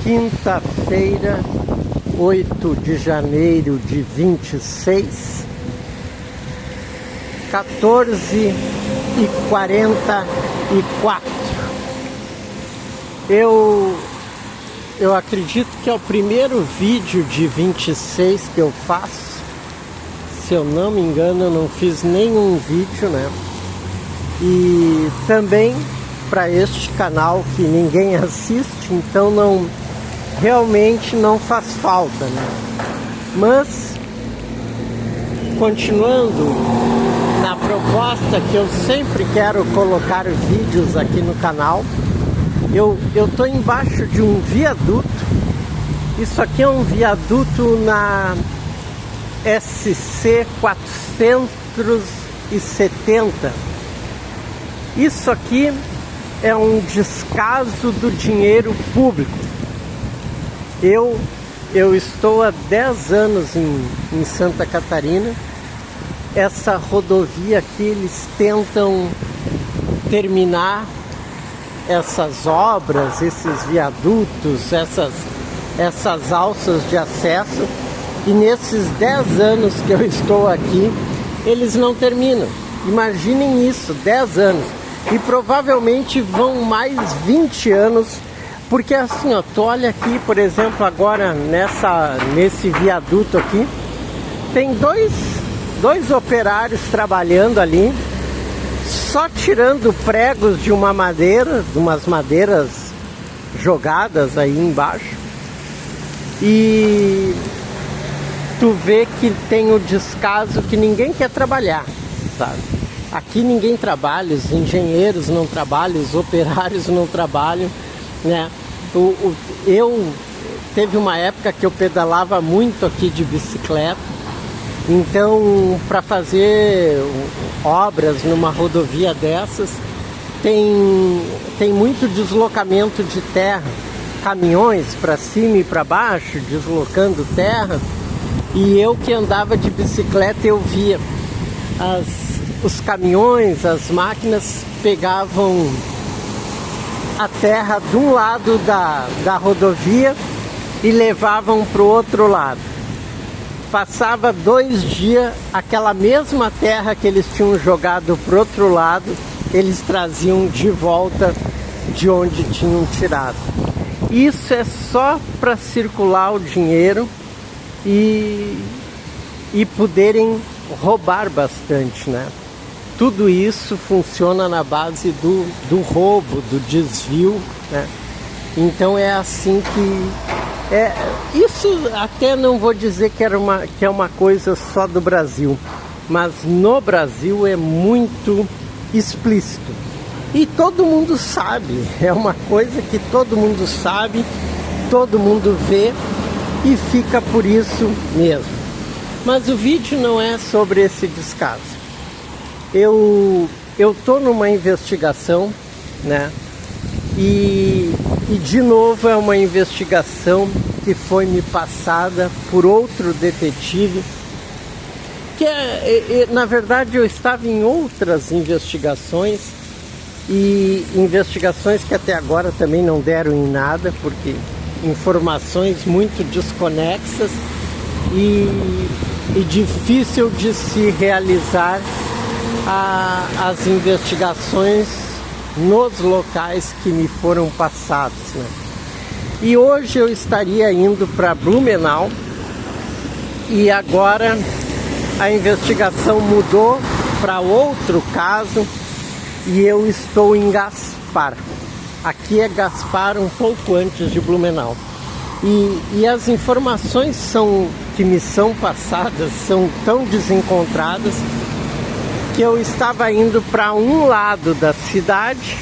quinta-feira, 8 de janeiro de 26, 14h44. Eu acredito que é o primeiro vídeo de 26 que eu faço. Se eu não me engano, eu não fiz nenhum vídeo, né? E também para este canal que ninguém assiste, então realmente não faz falta, né? Mas continuando na proposta que eu sempre quero colocar vídeos aqui no canal, eu tô embaixo de um viaduto. Isso aqui é um viaduto na SC 470. Isso aqui é um descaso do dinheiro público. Eu estou há 10 anos em Santa Catarina. Essa rodovia aqui, eles tentam terminar essas obras, esses viadutos, essas alças de acesso, e nesses 10 anos que eu estou aqui, eles não terminam. Imaginem isso, 10 anos. E provavelmente vão mais 20 anos, porque assim, ó, tu olha aqui, por exemplo, agora nesse viaduto aqui, tem dois operários trabalhando ali, só tirando pregos de umas madeiras jogadas aí embaixo. E tu vê que tem o descaso que ninguém quer trabalhar, sabe? Aqui ninguém trabalha, os engenheiros não trabalham, os operários não trabalham, né? Teve uma época que eu pedalava muito aqui de bicicleta, então para fazer obras numa rodovia dessas tem muito deslocamento de terra, caminhões para cima e para baixo deslocando terra, e eu que andava de bicicleta eu via os caminhões, as máquinas pegavam a terra de um lado da rodovia e levavam para o outro lado. Passava 2 dias, aquela mesma terra que eles tinham jogado para o outro lado, eles traziam de volta de onde tinham tirado. Isso é só para circular o dinheiro e poderem roubar bastante, né? Tudo isso funciona na base do roubo, do desvio, né? Então é assim que... isso até não vou dizer que é uma coisa só do Brasil, mas no Brasil é muito explícito. E todo mundo sabe, é uma coisa que todo mundo sabe, todo mundo vê e fica por isso mesmo. Mas o vídeo não é sobre esse descaso. Eu tô numa investigação, né? E de novo é uma investigação que foi me passada por outro detetive, que na verdade eu estava em outras investigações, e investigações que até agora também não deram em nada, porque informações muito desconexas e difícil de se realizar as investigações nos locais que me foram passados, né? E hoje eu estaria indo para Blumenau, e agora a investigação mudou para outro caso e eu estou em Gaspar. Aqui é Gaspar, um pouco antes de Blumenau. E as informações que me são passadas são tão desencontradas que eu estava indo para um lado da cidade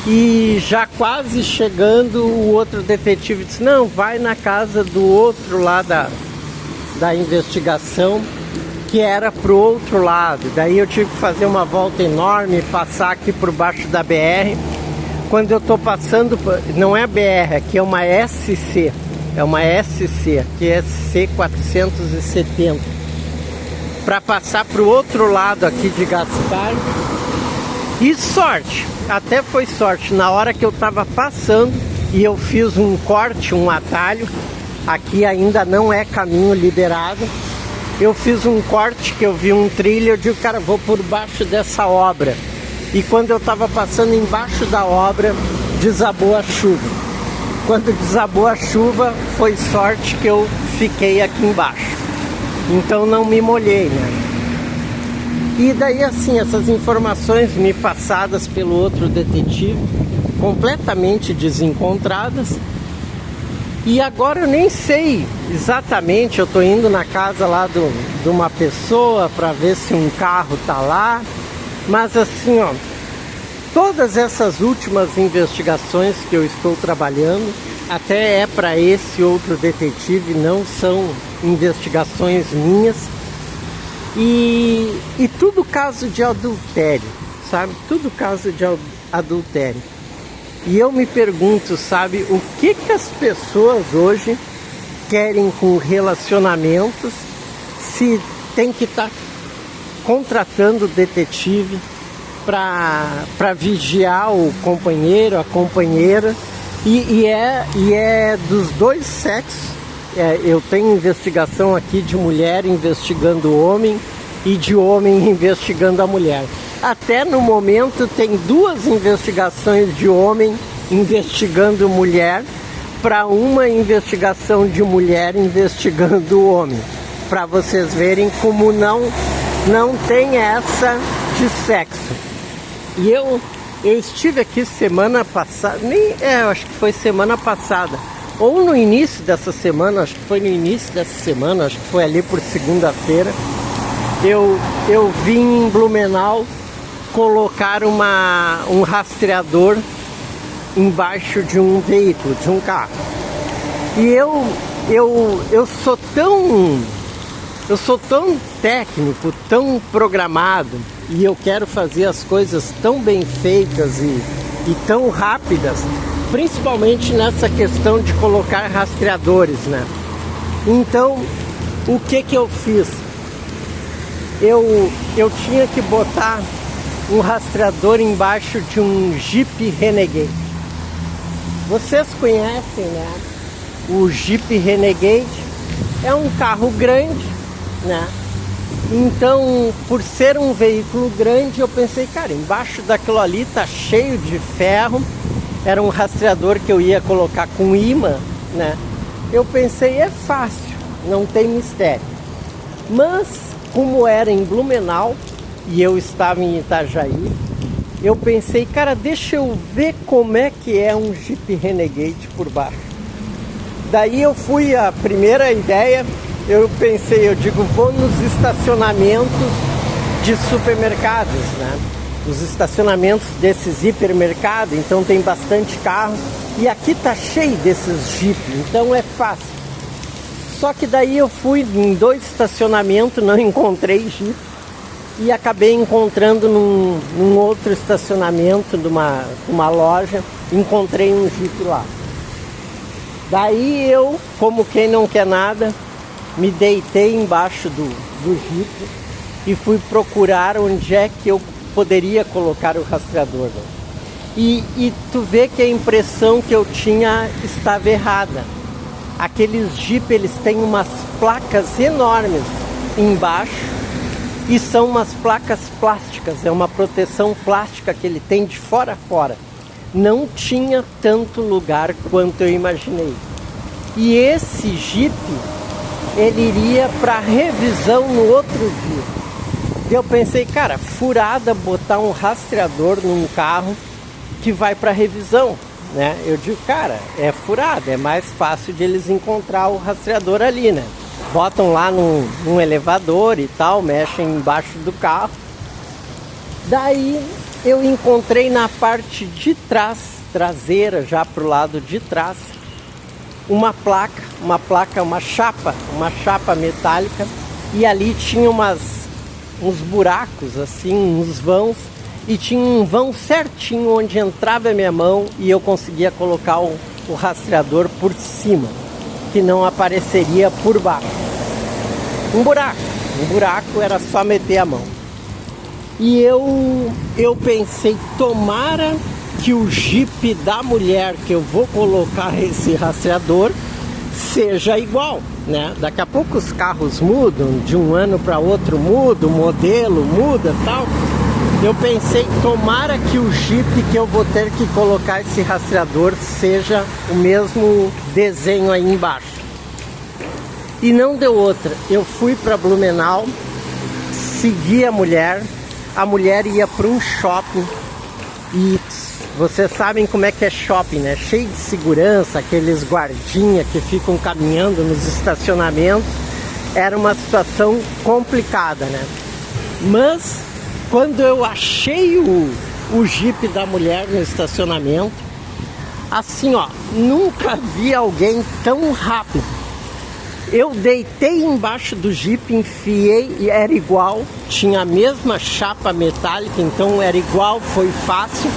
e já quase chegando, o outro detetive disse: não, vai na casa do outro lado da investigação, que era para o outro lado. Daí eu tive que fazer uma volta enorme, passar aqui por baixo da BR. Quando eu estou passando, não é BR, aqui é uma SC, aqui é SC 470. Para passar para o outro lado aqui de Gaspar. E sorte, até foi sorte, na hora que eu estava passando, e eu fiz um corte, um atalho. Aqui ainda não é caminho liberado. Eu fiz um corte que eu vi um trilho, eu digo, cara, vou por baixo dessa obra. E quando eu estava passando embaixo da obra, desabou a chuva. Quando desabou a chuva, foi sorte que eu fiquei aqui embaixo. Então não me molhei, né? E daí assim, essas informações me passadas pelo outro detetive, completamente desencontradas. E agora eu nem sei exatamente, eu tô indo na casa lá de uma pessoa para ver se um carro tá lá. Mas assim, ó, todas essas últimas investigações que eu estou trabalhando, até é para esse outro detetive, não são investigações minhas. E tudo caso de adultério, sabe? Tudo caso de adultério. E eu me pergunto, sabe, o que as pessoas hoje querem com relacionamentos, se tem que estar contratando detetive para vigiar o companheiro, a companheira, e é dos dois sexos. Eu tenho investigação aqui de mulher investigando o homem e de homem investigando a mulher. Até no momento tem duas investigações de homem investigando mulher para uma investigação de mulher investigando o homem. Para vocês verem como não tem essa de sexo. E eu estive aqui semana passada, eu acho que foi semana passada, ou no início dessa semana, acho que foi no início dessa semana, acho que foi ali por segunda-feira, eu vim em Blumenau colocar um rastreador embaixo de um veículo, de um carro. E eu sou tão técnico, tão programado, e eu quero fazer as coisas tão bem feitas e tão rápidas, principalmente nessa questão de colocar rastreadores, né? Então, o que eu fiz? Eu tinha que botar um rastreador embaixo de um Jeep Renegade. Vocês conhecem, né? O Jeep Renegade é um carro grande, né? Então, por ser um veículo grande, eu pensei, cara, embaixo daquilo ali tá cheio de ferro. Era um rastreador que eu ia colocar com imã, né? Eu pensei, é fácil, não tem mistério. Mas, como era em Blumenau e eu estava em Itajaí, eu pensei, cara, deixa eu ver como é que é um Jeep Renegade por baixo. Daí eu fui, a primeira ideia, eu pensei, eu digo, vou nos estacionamentos de supermercados, né? Os estacionamentos desses hipermercados, então tem bastante carro. E aqui tá cheio desses Jeep, então é fácil. Só que daí eu fui em dois estacionamentos, não encontrei Jeep. E acabei encontrando num outro estacionamento de uma loja, encontrei um Jeep lá. Daí eu, como quem não quer nada, me deitei embaixo do Jeep e fui procurar onde é que eu poderia colocar o rastreador. E tu vê que a impressão que eu tinha estava errada. Aqueles Jeep, eles têm umas placas enormes embaixo e são umas placas plásticas, é uma proteção plástica que ele tem de fora a fora. Não tinha tanto lugar quanto eu imaginei. E esse Jeep, ele iria para revisão no outro dia. Eu pensei, cara, furada botar um rastreador num carro que vai para revisão, né? Eu digo, cara, é furada, é mais fácil de eles encontrar o rastreador ali, né? Botam lá num elevador e tal, mexem embaixo do carro. Daí eu encontrei na parte de trás, traseira, já pro lado de trás, uma chapa metálica, e ali tinha uns buracos assim, uns vãos, e tinha um vão certinho onde entrava a minha mão e eu conseguia colocar o rastreador por cima, que não apareceria por baixo. Um buraco era só meter a mão. E eu pensei, tomara que o Jeep da mulher que eu vou colocar esse rastreador seja igual, né? Daqui a pouco os carros mudam, de um ano para outro muda, o modelo muda, tal. Eu pensei, tomara que o Jeep que eu vou ter que colocar esse rastreador seja o mesmo desenho aí embaixo. E não deu outra. Eu fui para Blumenau, segui a mulher ia para um shopping e vocês sabem como é que é shopping, né? Cheio de segurança, aqueles guardinhas que ficam caminhando nos estacionamentos. Era uma situação complicada, né? Mas quando eu achei o Jeep da mulher no estacionamento, assim ó, nunca vi alguém tão rápido. Eu deitei embaixo do Jeep, enfiei e era igual, tinha a mesma chapa metálica, então era igual, foi fácil,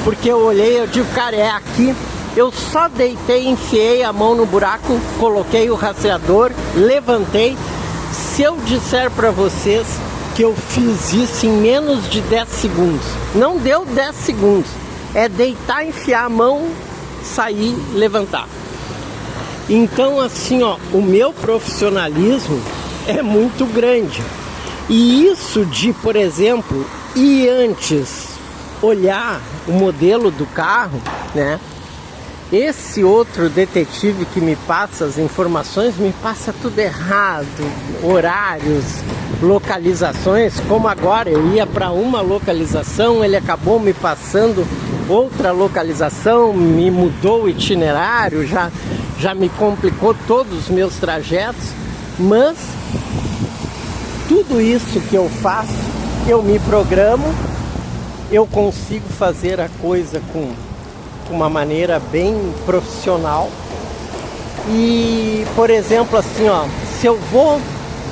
porque eu olhei, eu digo, cara, é aqui. Eu só deitei, enfiei a mão no buraco, coloquei o rastreador, levantei. Se eu disser para vocês que eu fiz isso em menos de 10 segundos, não deu 10 segundos, é deitar, enfiar a mão, sair, levantar. Então assim, ó, o meu profissionalismo é muito grande. E isso de, por exemplo, ir antes olhar o modelo do carro, né? Esse outro detetive que me passa as informações, me passa tudo errado, horários, localizações, como agora eu ia para uma localização, ele acabou me passando outra localização, me mudou o itinerário, já me complicou todos os meus trajetos, mas tudo isso que eu faço, eu me programo, eu consigo fazer a coisa com uma maneira bem profissional. E, por exemplo, assim, ó, se eu vou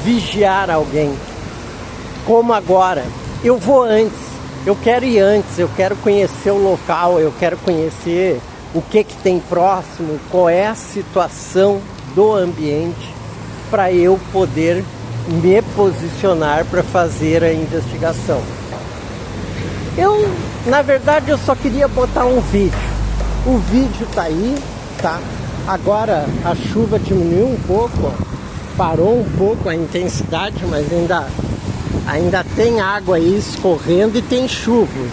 vigiar alguém, como agora, eu vou antes, eu quero ir antes, eu quero conhecer o local, eu quero conhecer o que tem próximo, qual é a situação do ambiente, para eu poder me posicionar para fazer a investigação. Na verdade, eu só queria botar um vídeo. O vídeo tá aí, tá? Agora a chuva diminuiu um pouco, ó. Parou um pouco a intensidade, mas ainda tem água aí escorrendo e tem chuvas.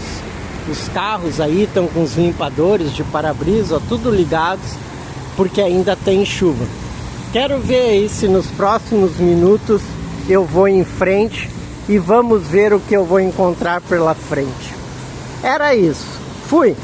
Os carros aí estão com os limpadores de para-brisa, tudo ligados, porque ainda tem chuva. Quero ver aí se nos próximos minutos eu vou em frente e vamos ver o que eu vou encontrar pela frente. Era isso. Fui!